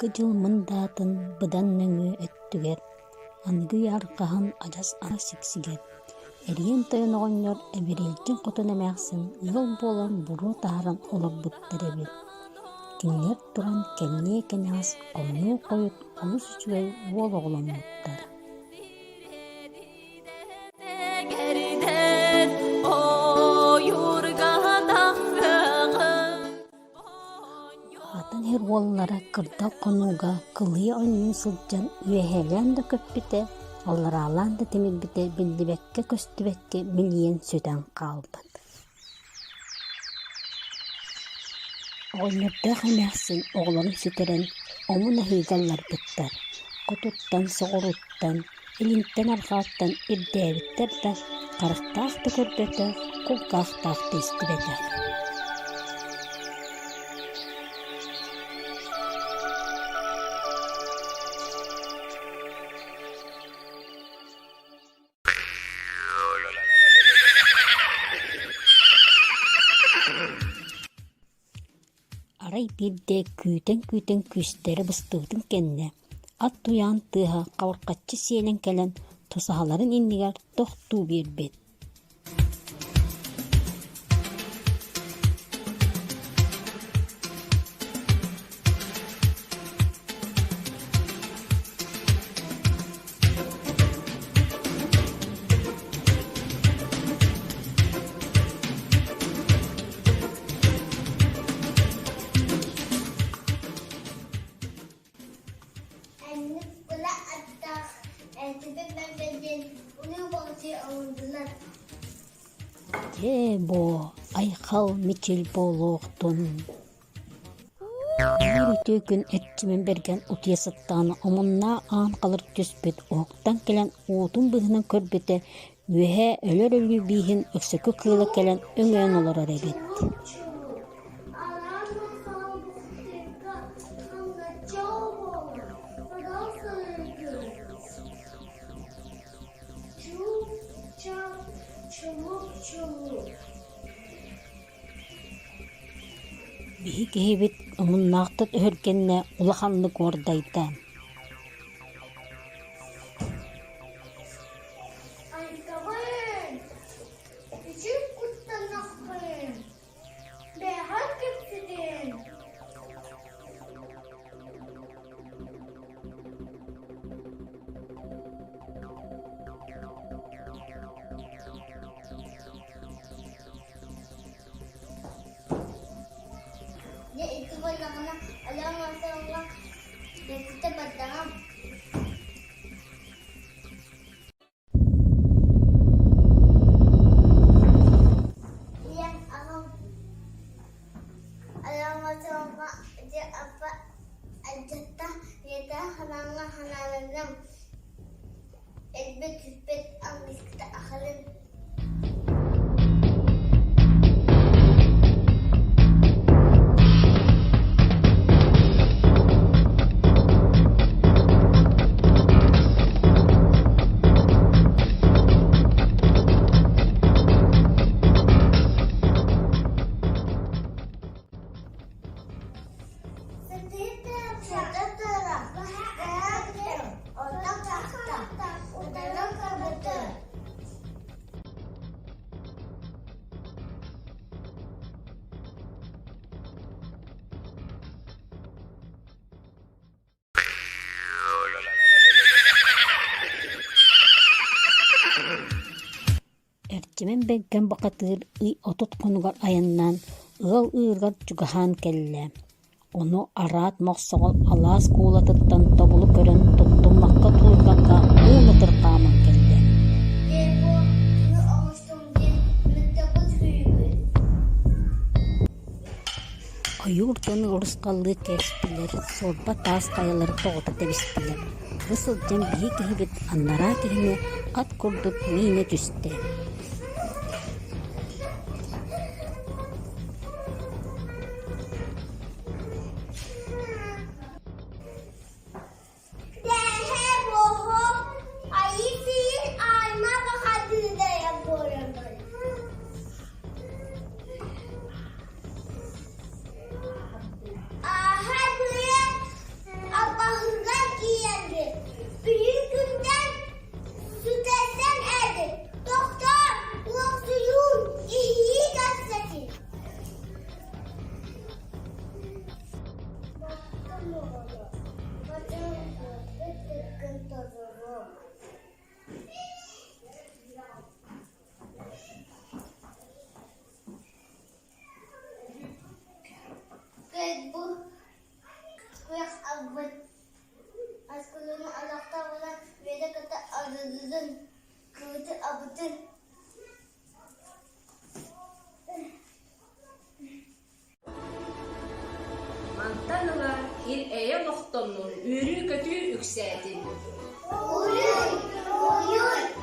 Ылгы жылмын датын быдан нөңü өттүгер. Ангы ярқаһын ажас ара сиксигер. Эриен тойон оҕонньор эбирилдин хотон эмээхсин ыал буолан буру таһаран олорбуттар эбит. Кинилэр туран кэнние кэнэҕас оннуу койут олус үчүгэй уол оҕоломмуттар. Атын хер уоллара кырдал конууга кылыы оннун сылдьан үөһэлээн да көппүтэ, оллараалаан да тимирбите билдибэкке көстүбэкке милиен сүтэн хаалбат. Оҕонньордоох эмээхсин оҕолорун сүтэрэн омун аһыыгалларбыттар. Хотуттан, соҕоруттан, илинтэн арҕааттан ирдээбиттэр да харахтаах да көрбөтө, кулгаахтаах да истибэтэ. Арай бирде күүтэн күстери быстыытын кэннэ. Ат туяан тыаһа хабыркаччы сиэнэн кэлэн тусаһаларын иннигэр тохтуу биэрбит. Бо айхал мичил болуохтун. Үрүтүү күн эрчимен берген утуясаттааны омунна аан калыр түспүт октан келен уутун быһынан көрбүтэ үөһэ өлөр өлүү биихин өксөкү кыыла келен өңөөн олорор эбит. Биһи киһибит омуннаахтат өһөргэннэ улаханнык уордайда. Ya itu bagaimana Allah masalah yang kita badang. Yang Allah masalah dia apa ajatah kita hanang elbet angis kita akhirin. Эрчимен бэгген бакатыыр ый отут конугар аяннан ыал ыыргар чугаһаан кэллэ. Ону араат мохсоҕол алаас куулатыттан тобулу көрөн туттуммакка тулуйбакка ыылытыр хааман кэллэ. Ойууртуну урускаллыы кэриспилэр, суорба таас кайалары тоҕото тебиспилэр. Бысылдьан биһи киһибит аннараа киһини ат курдук миине түстэ. bu kuyak abad. Askulunu alakta olan veda kata adadın. Kıvıtı abıtın. Мантаныла ир эйе лохтоннун үрү көтүү үксәтин. Uyuy, uyuy.